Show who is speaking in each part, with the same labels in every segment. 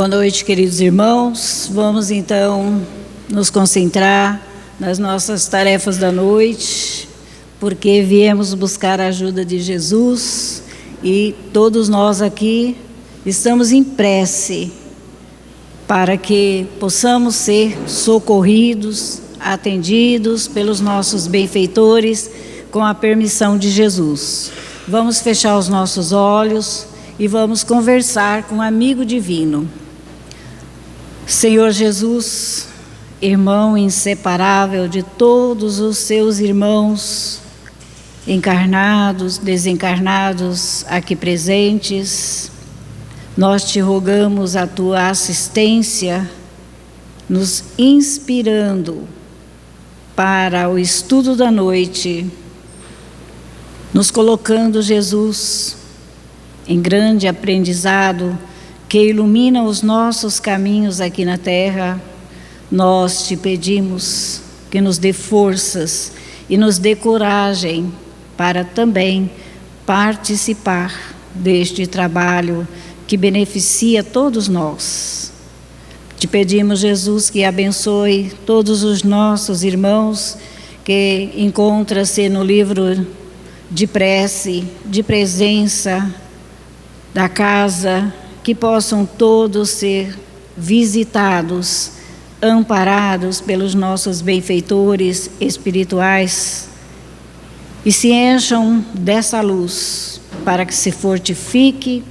Speaker 1: Boa noite, queridos irmãos. Vamos então nos concentrar nas nossas tarefas da noite, porque viemos buscar a ajuda de Jesus e todos nós aqui estamos em prece para que possamos ser socorridos, atendidos pelos nossos benfeitores com a permissão de Jesus. Vamos fechar os nossos olhos e vamos conversar com um amigo divino. Senhor Jesus, irmão inseparável de todos os seus irmãos, encarnados, desencarnados, aqui presentes, nós te rogamos a tua assistência, nos inspirando para o estudo da noite, nos colocando, Jesus, em grande aprendizado, que ilumina os nossos caminhos aqui na terra. Nós te pedimos que nos dê forças e nos dê coragem para também participar deste trabalho que beneficia todos nós. Te pedimos, Jesus, que abençoe todos os nossos irmãos que encontra-se no livro de prece, de presença da casa, que possam todos ser visitados, amparados pelos nossos benfeitores espirituais e se encham dessa luz para que se fortifique,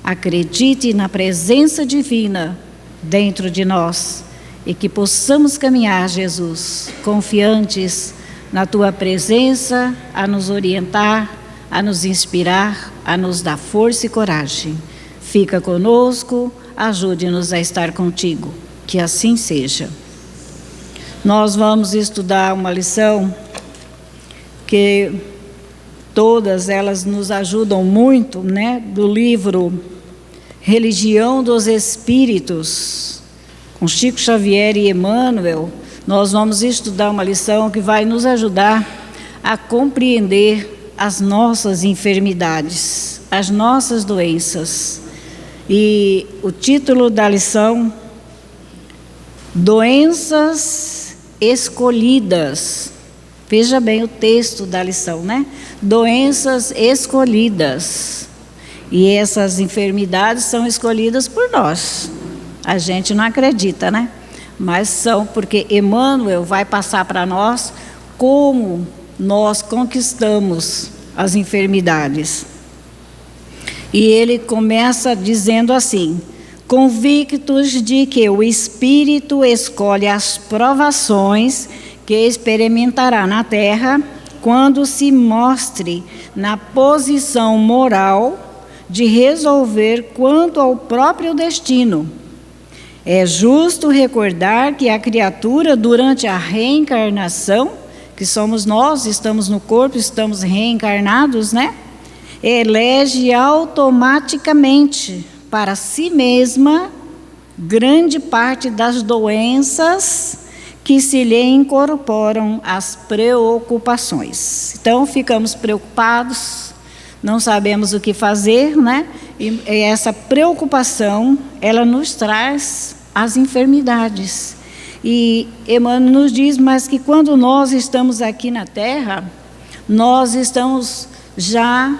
Speaker 1: acredite na presença divina dentro de nós e que possamos caminhar, Jesus, confiantes na tua presença, a nos orientar, a nos inspirar, a nos dar força e coragem. Fica conosco, ajude-nos a estar contigo, que assim seja. Nós vamos estudar uma lição que todas elas nos ajudam muito, né? Do livro Religião dos Espíritos, com Chico Xavier e Emmanuel. Nós vamos estudar uma lição que vai nos ajudar a compreender as nossas enfermidades, as nossas doenças. E o título da lição: Doenças Escolhidas. Veja bem o texto da lição, né? Doenças escolhidas. E essas enfermidades são escolhidas por nós. A gente não acredita, né? Mas são, porque Emmanuel vai passar para nós como nós conquistamos as enfermidades. E ele começa dizendo assim: convictos de que o Espírito escolhe as provações que experimentará na terra quando se mostre na posição moral de resolver quanto ao próprio destino. É justo recordar que a criatura, durante a reencarnação, que somos nós, estamos no corpo, estamos reencarnados, né? Elege automaticamente para si mesma grande parte das doenças que se lhe incorporam às preocupações. Então, ficamos preocupados, não sabemos o que fazer, né? E essa preocupação, ela nos traz as enfermidades. E Emmanuel nos diz, mas que quando nós estamos aqui na Terra, nós estamos já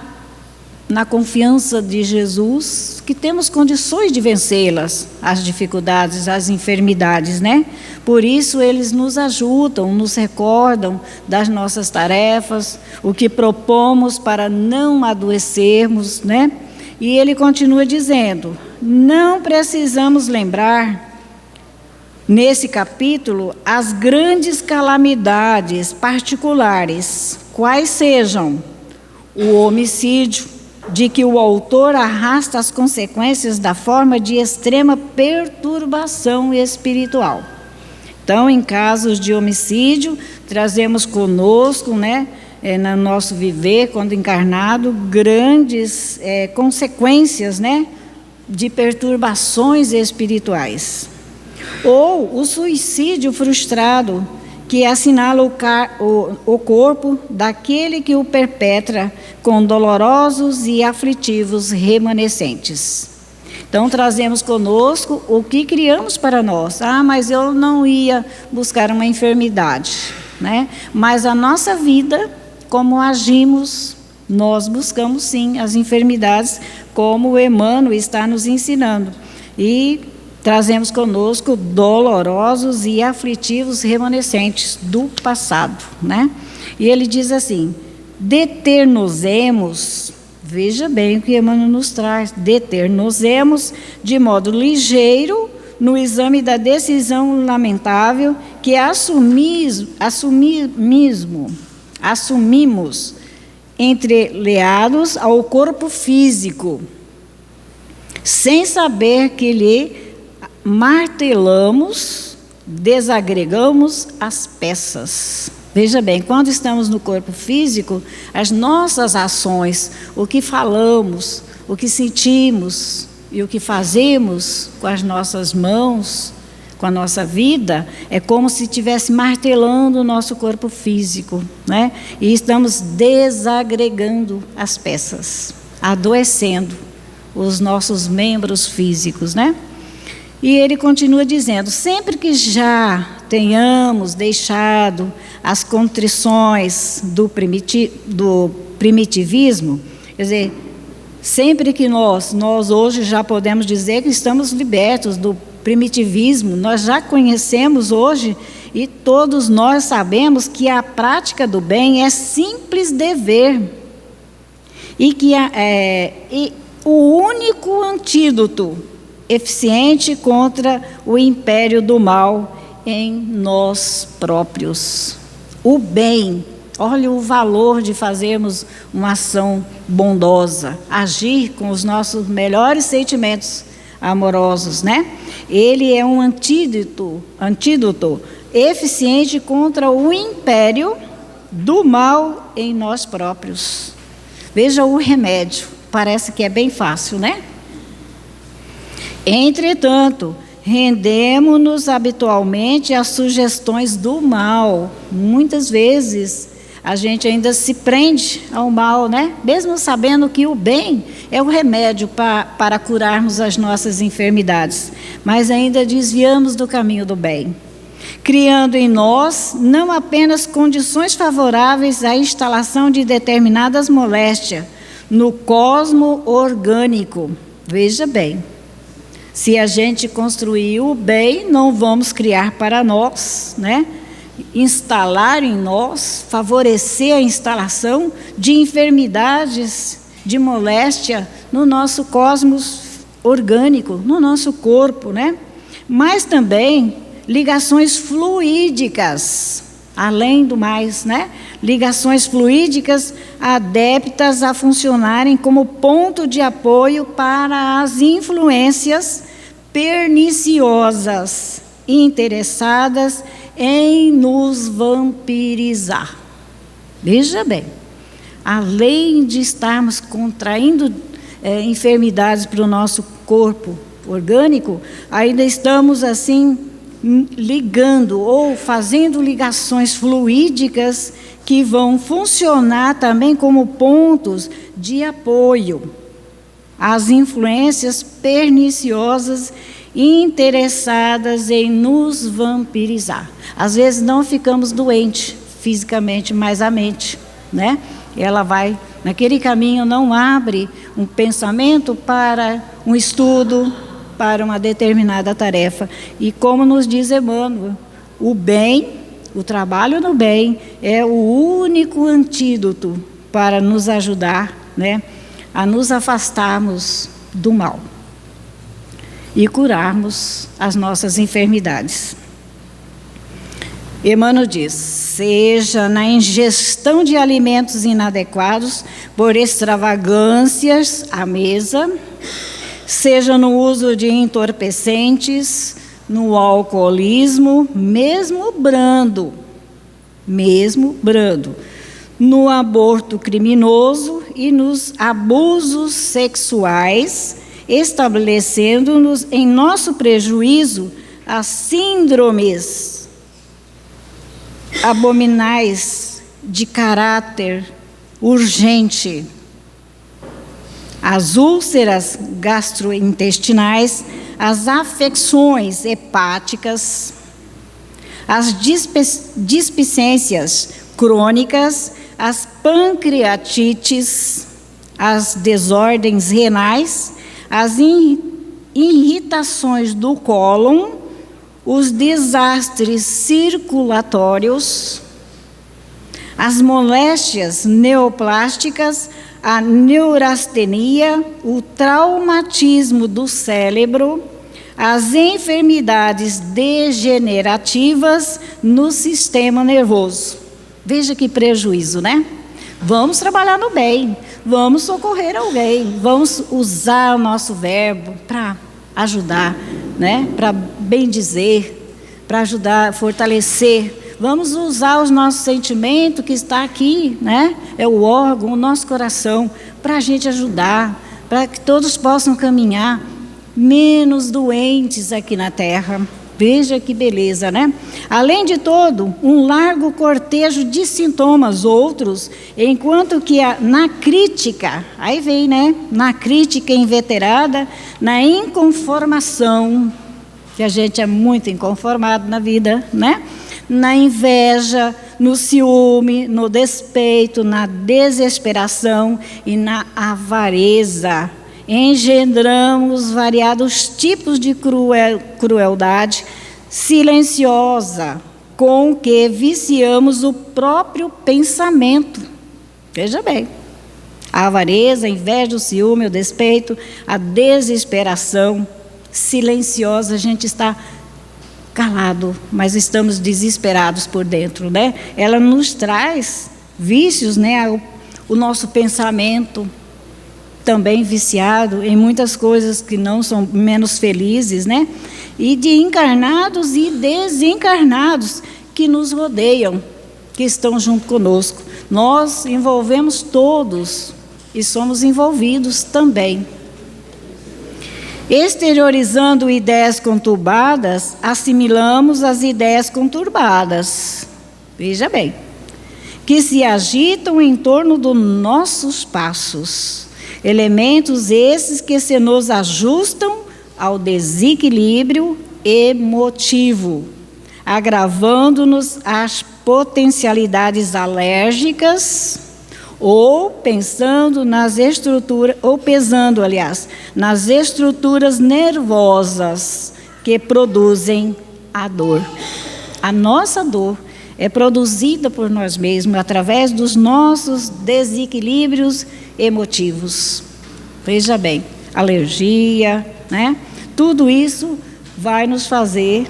Speaker 1: na confiança de Jesus, que temos condições de vencê-las, as dificuldades, as enfermidades, né? Por isso eles nos ajudam, nos recordam das nossas tarefas, o que propomos para não adoecermos, né? E ele continua dizendo: não precisamos lembrar, nesse capítulo, as grandes calamidades particulares, quais sejam o homicídio, de que o autor arrasta as consequências da forma de extrema perturbação espiritual. Então, em casos de homicídio, trazemos conosco, né, no nosso viver, quando encarnado, grandes consequências, né, de perturbações espirituais. Ou o suicídio frustrado, que assinala o corpo daquele que o perpetra com dolorosos e aflitivos remanescentes. Então, trazemos conosco o que criamos para nós. Ah, mas eu não ia buscar uma enfermidade, né? Mas a nossa vida, como agimos, nós buscamos sim as enfermidades, como o Emmanuel está nos ensinando. E trazemos conosco dolorosos e aflitivos remanescentes do passado, né? E ele diz assim: deter-nos-emos, veja bem o que Emmanuel nos traz, deter-nos-emos de modo ligeiro no exame da decisão lamentável que assumimos entreleados ao corpo físico, sem saber que lhe martelamos, desagregamos as peças. Veja bem, quando estamos no corpo físico, as nossas ações, o que falamos, o que sentimos e o que fazemos com as nossas mãos, com a nossa vida, é como se estivesse martelando o nosso corpo físico, né? E estamos desagregando as peças, adoecendo os nossos membros físicos, né? E ele continua dizendo: sempre que já tenhamos deixado as contrições do primitivismo, quer dizer, sempre que nós hoje já podemos dizer que estamos libertos do primitivismo, nós já conhecemos hoje e todos nós sabemos que a prática do bem é simples dever e que o único antídoto eficiente contra o império do mal em nós próprios. O bem, olha o valor de fazermos uma ação bondosa, agir com os nossos melhores sentimentos amorosos, né? Ele é um antídoto eficiente contra o império do mal em nós próprios. Veja o remédio, parece que é bem fácil, né? Entretanto, rendemos-nos habitualmente às sugestões do mal. Muitas vezes a gente ainda se prende ao mal, né? Mesmo sabendo que o bem é o remédio para curarmos as nossas enfermidades, mas ainda desviamos do caminho do bem, criando em nós não apenas condições favoráveis à instalação de determinadas moléstias no cosmo orgânico. Veja bem, se a gente construir o bem, não vamos criar para nós, né? Instalar em nós, favorecer a instalação de enfermidades, de moléstia no nosso cosmos orgânico, no nosso corpo, né? Mas também ligações fluídicas, além do mais, né? Ligações fluídicas adeptas a funcionarem como ponto de apoio para as influências perniciosas interessadas em nos vampirizar. Veja bem, além de estarmos contraindo enfermidades para o nosso corpo orgânico, ainda estamos assim ligando ou fazendo ligações fluídicas que vão funcionar também como pontos de apoio às influências perniciosas interessadas em nos vampirizar. Às vezes não ficamos doentes fisicamente, mas a mente, né? Ela vai naquele caminho, não abre um pensamento para um estudo, para uma determinada tarefa. E como nos diz Emmanuel, o bem, o trabalho no bem é o único antídoto para nos ajudar, né, a nos afastarmos do mal e curarmos as nossas enfermidades. Emmanuel diz: seja na ingestão de alimentos inadequados por extravagâncias à mesa, seja no uso de entorpecentes, no alcoolismo, mesmo brando, no aborto criminoso e nos abusos sexuais, estabelecendo-nos em nosso prejuízo as síndromes abominais de caráter urgente, as úlceras gastrointestinais, as afecções hepáticas, as displicências crônicas, as pancreatites, as desordens renais, as irritações do cólon, os desastres circulatórios, as moléstias neoplásticas, a neurastenia, o traumatismo do cérebro, as enfermidades degenerativas no sistema nervoso. Veja que prejuízo, né? Vamos trabalhar no bem, vamos socorrer alguém, vamos usar o nosso verbo para ajudar, né? Para bendizer, para ajudar, fortalecer. Vamos usar o nosso sentimento que está aqui, né? É o órgão, o nosso coração, para a gente ajudar, para que todos possam caminhar menos doentes aqui na terra. Veja que beleza, né? Além de todo, um largo cortejo de sintomas outros, enquanto que na crítica, aí vem, né? Na crítica inveterada, na inconformação, que a gente é muito inconformado na vida, né? Na inveja, no ciúme, no despeito, na desesperação e na avareza. Engendramos variados tipos de crueldade silenciosa, com que viciamos o próprio pensamento. Veja bem, a avareza, a inveja, o ciúme, o despeito, a desesperação silenciosa, a gente está calado, mas estamos desesperados por dentro, né? Ela nos traz vícios, né? O nosso pensamento também viciado em muitas coisas que não são menos felizes, né? E de encarnados e desencarnados que nos rodeiam, que estão junto conosco. Nós envolvemos todos e somos envolvidos também. Exteriorizando ideias conturbadas, assimilamos as ideias conturbadas. Veja bem, que se agitam em torno dos nossos passos. Elementos esses que se nos ajustam ao desequilíbrio emotivo, agravando-nos as potencialidades alérgicas, ou pesando, nas estruturas nervosas que produzem a dor. A nossa dor é produzida por nós mesmos através dos nossos desequilíbrios emotivos. Veja bem, alergia, né? Tudo isso vai nos fazer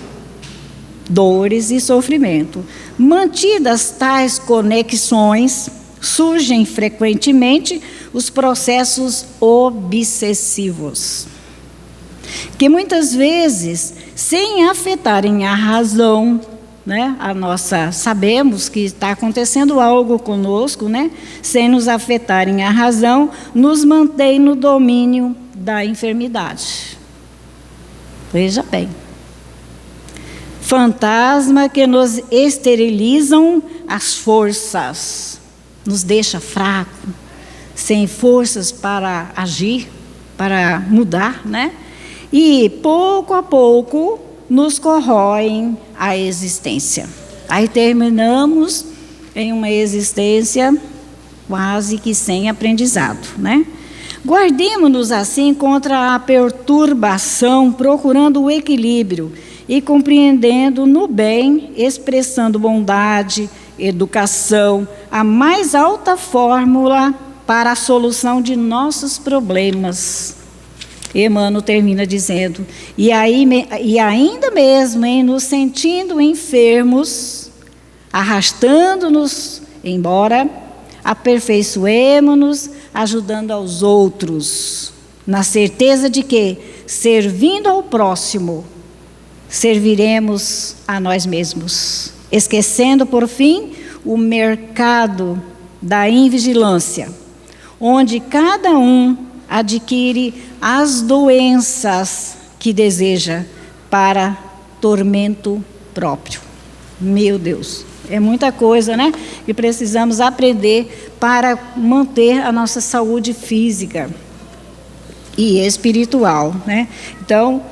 Speaker 1: dores e sofrimento. Mantidas tais conexões, surgem frequentemente os processos obsessivos, que muitas vezes, sem afetarem a razão, né, sabemos que está acontecendo algo conosco, né, sem nos afetarem a razão, nos mantém no domínio da enfermidade. Veja bem. Fantasma que nos esterilizam as forças, nos deixa fraco, sem forças para agir, para mudar, né? E pouco a pouco nos corroem a existência. Aí terminamos em uma existência quase que sem aprendizado, né? Guardemos-nos assim contra a perturbação, procurando o equilíbrio e compreendendo no bem, expressando bondade, educação, a mais alta fórmula para a solução de nossos problemas. Emmanuel termina dizendo, e ainda mesmo em nos sentindo enfermos, arrastando-nos embora, aperfeiçoemo-nos, ajudando aos outros, na certeza de que, servindo ao próximo, serviremos a nós mesmos, esquecendo, por fim, o mercado da invigilância, onde cada um adquire as doenças que deseja para tormento próprio. Meu Deus, é muita coisa, né? Que precisamos aprender para manter a nossa saúde física. e espiritual, né? Então,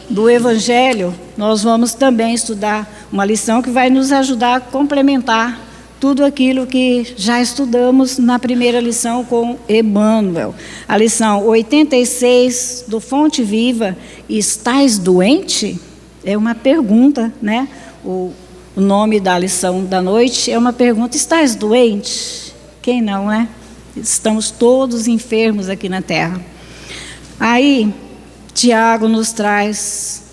Speaker 1: do Evangelho, nós vamos também estudar uma lição que vai nos ajudar a complementar tudo aquilo que já estudamos na primeira lição com Emmanuel. A lição 86 do Fonte Viva, Estás doente? É uma pergunta, né? O nome da lição da noite é uma pergunta: estás doente? Quem não, né? Estamos todos enfermos aqui na Terra. Aí, Tiago nos traz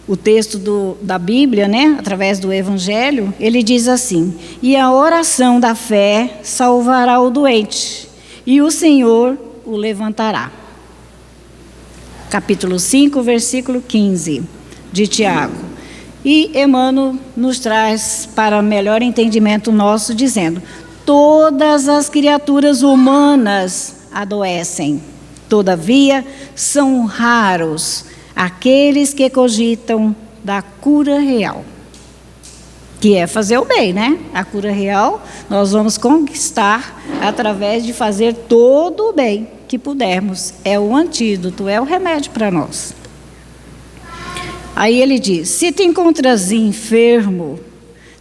Speaker 1: o texto da Bíblia, né, através do Evangelho. Ele diz assim: e a oração da fé salvará o doente, e o Senhor o levantará. Capítulo 5, versículo 15, de Tiago. E Emmanuel nos traz para melhor entendimento nosso, dizendo: todas as criaturas humanas adoecem, todavia são raros aqueles que cogitam da cura real, que é fazer o bem, né? A cura real nós vamos conquistar através de fazer todo o bem que pudermos. É o antídoto, é o remédio para nós. Aí ele diz: se te encontras enfermo,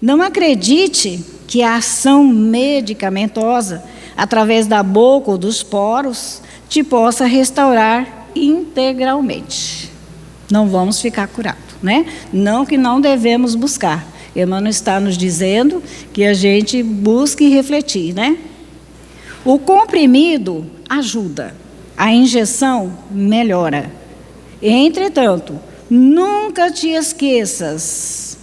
Speaker 1: não acredite que a ação medicamentosa, através da boca ou dos poros, te possa restaurar integralmente. Não vamos ficar curados, né? Não que não devemos buscar. Emmanuel está nos dizendo que a gente busque refletir, né? O comprimido ajuda, a injeção melhora. Entretanto, nunca te esqueças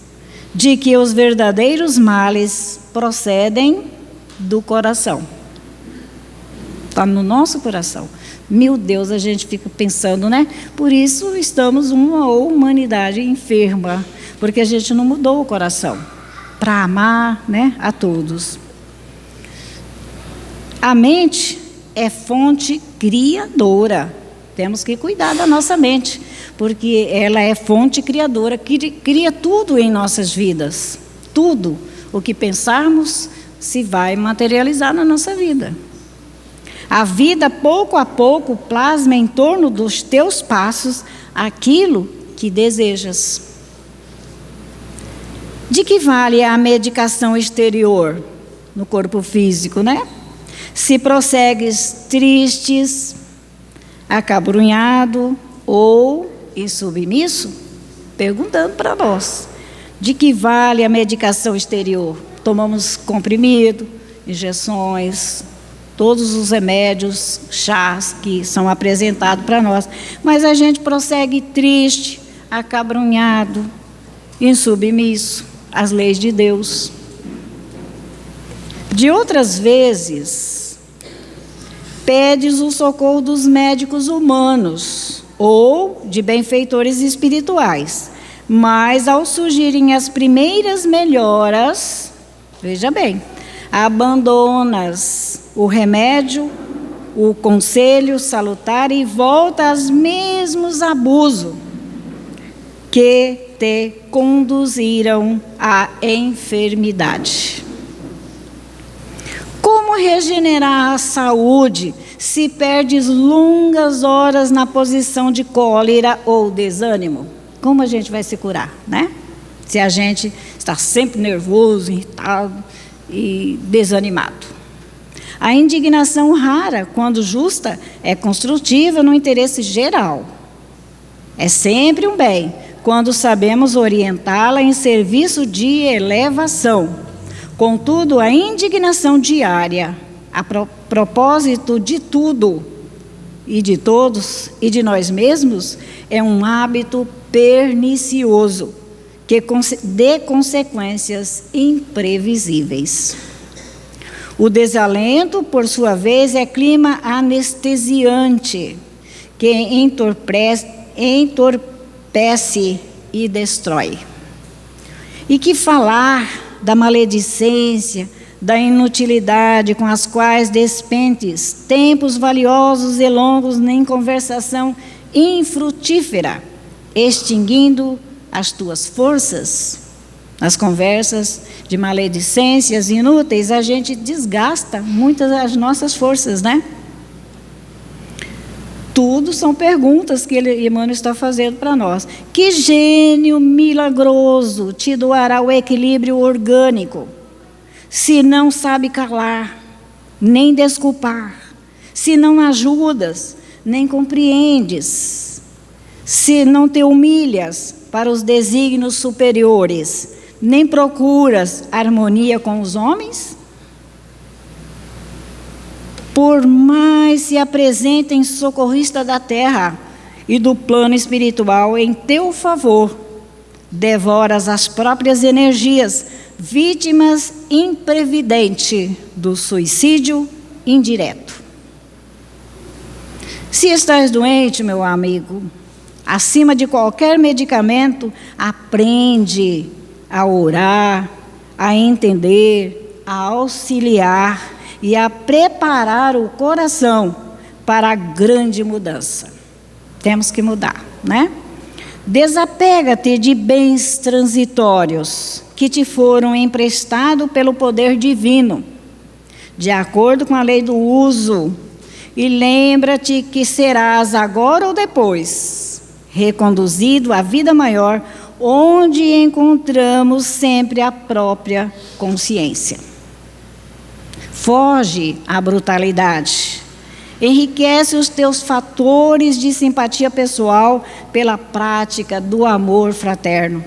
Speaker 1: de que os verdadeiros males procedem do coração. Está no nosso coração. Meu Deus, a gente fica pensando, né? Por isso estamos uma humanidade enferma, porque a gente não mudou o coração para amar, né, a todos. A mente é fonte criadora. Temos que cuidar da nossa mente, porque ela é fonte criadora, que cria tudo em nossas vidas. Tudo o que pensarmos se vai materializar na nossa vida. A vida, pouco a pouco, plasma em torno dos teus passos aquilo que desejas. De que vale a medicação exterior no corpo físico, né? Se prossegues tristes, acabrunhado ou insubmisso, perguntando para nós: de que vale a medicação exterior? Tomamos comprimido, injeções, todos os remédios, chás que são apresentados para nós, mas a gente prossegue triste, acabrunhado, insubmisso às leis de Deus. De outras vezes, pedes o socorro dos médicos humanos ou de benfeitores espirituais, mas ao surgirem as primeiras melhoras, veja bem, abandonas o remédio, o conselho salutar e volta aos mesmos abusos que te conduziram à enfermidade. Como regenerar a saúde se perdes longas horas na posição de cólera ou desânimo? Como a gente vai se curar, né? Se a gente está sempre nervoso, irritado e desanimado. A indignação rara, quando justa, é construtiva no interesse geral. É sempre um bem, quando sabemos orientá-la em serviço de elevação. Contudo, a indignação diária, a propósito de tudo e de todos e de nós mesmos, é um hábito pernicioso, que dê consequências imprevisíveis. O desalento, por sua vez, é clima anestesiante, que entorpece e destrói. E que falar da maledicência, da inutilidade com as quais despendes tempos valiosos e longos em conversação infrutífera, extinguindo as tuas forças? Nas conversas de maledicências inúteis, a gente desgasta muitas das nossas forças, né? Tudo tudo são perguntas que Emmanuel está fazendo para nós. Que gênio milagroso te doará o equilíbrio orgânico, se não sabe calar, nem desculpar, se não ajudas, nem compreendes, se não te humilhas para os desígnios superiores, nem procuras harmonia com os homens? Por mais se apresentem socorristas da terra e do plano espiritual em teu favor, devoras as próprias energias, vítimas imprevidente do suicídio indireto. Se estás doente, meu amigo, acima de qualquer medicamento, aprende a orar, a entender, a auxiliar e a preparar o coração para a grande mudança. Temos que mudar, né? Desapega-te de bens transitórios que te foram emprestados pelo poder divino, de acordo com a lei do uso, e lembra-te que serás, agora ou depois, reconduzido à vida maior, onde encontramos sempre a própria consciência. Foge à brutalidade. Enriquece os teus fatores de simpatia pessoal pela prática do amor fraterno.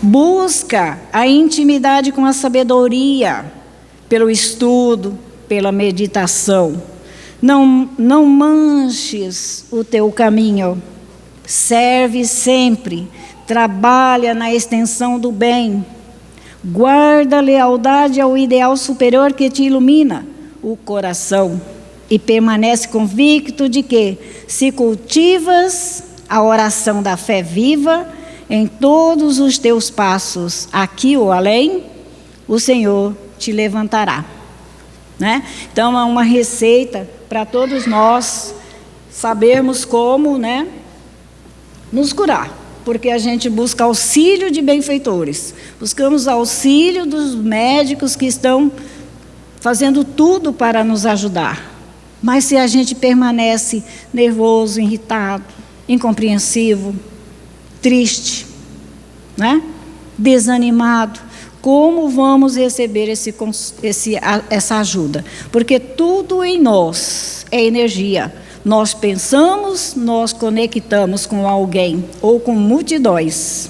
Speaker 1: Busca a intimidade com a sabedoria, pelo estudo, pela meditação. Não manches o teu caminho. Serve sempre, trabalha na extensão do bem. Guarda a lealdade ao ideal superior que te ilumina o coração e permanece convicto de que, se cultivas a oração da fé viva em todos os teus passos, aqui ou além, o Senhor te levantará. Né? Então, é uma receita para todos nós sabermos como, né, nos curar. Porque a gente busca auxílio de benfeitores, buscamos auxílio dos médicos que estão fazendo tudo para nos ajudar. Mas se a gente permanece nervoso, irritado, incompreensivo, triste, né? Desanimado, como vamos receber essa ajuda? Porque tudo em nós é energia. Nós pensamos, nós conectamos com alguém ou com multidões.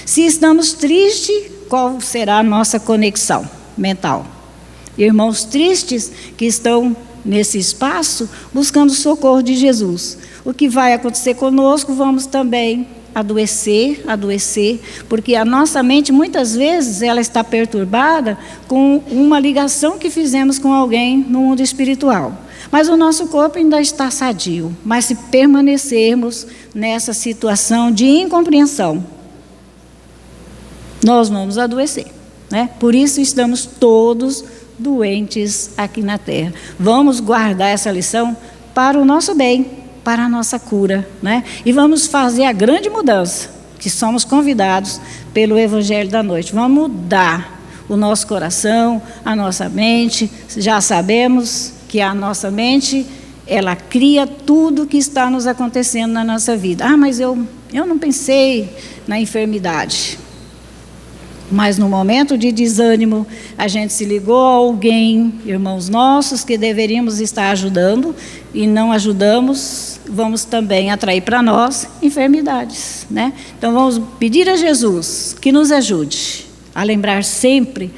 Speaker 1: Se estamos tristes, qual será a nossa conexão mental? Irmãos tristes que estão nesse espaço buscando o socorro de Jesus. O que vai acontecer conosco, vamos também adoecer, porque a nossa mente muitas vezes ela está perturbada com uma ligação que fizemos com alguém no mundo espiritual. Mas o nosso corpo ainda está sadio. Mas se permanecermos nessa situação de incompreensão, nós vamos adoecer, né? Por isso estamos todos doentes aqui na Terra. Vamos guardar essa lição para o nosso bem, para a nossa cura, né? E vamos fazer a grande mudança, que somos convidados pelo Evangelho da Noite. Vamos mudar o nosso coração, a nossa mente. Já sabemos que a nossa mente, ela cria tudo que está nos acontecendo na nossa vida. Ah, mas eu não pensei na enfermidade. Mas no momento de desânimo, a gente se ligou a alguém, irmãos nossos, que deveríamos estar ajudando, e não ajudamos, vamos também atrair para nós enfermidades, né? Então vamos pedir a Jesus que nos ajude a lembrar sempre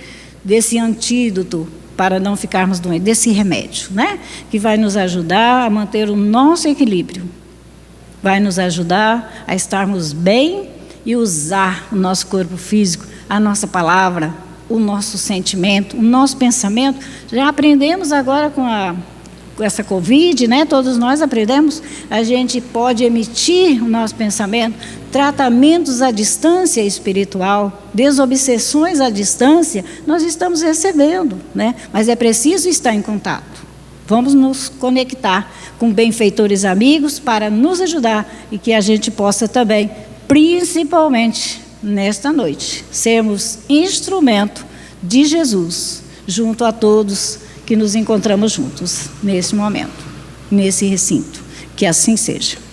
Speaker 1: desse antídoto para não ficarmos doentes, desse remédio, né? Que vai nos ajudar a manter o nosso equilíbrio, vai nos ajudar a estarmos bem e usar o nosso corpo físico, a nossa palavra, o nosso sentimento, o nosso pensamento. Já aprendemos agora com essa Covid, né? Todos nós aprendemos, a gente pode emitir o nosso pensamento, tratamentos à distância espiritual, desobsessões à distância, nós estamos recebendo, né? Mas é preciso estar em contato. Vamos nos conectar com benfeitores amigos para nos ajudar e que a gente possa também, principalmente nesta noite, sermos instrumento de Jesus junto a todos que nos encontramos juntos nesse momento. nesse recinto. Que assim seja.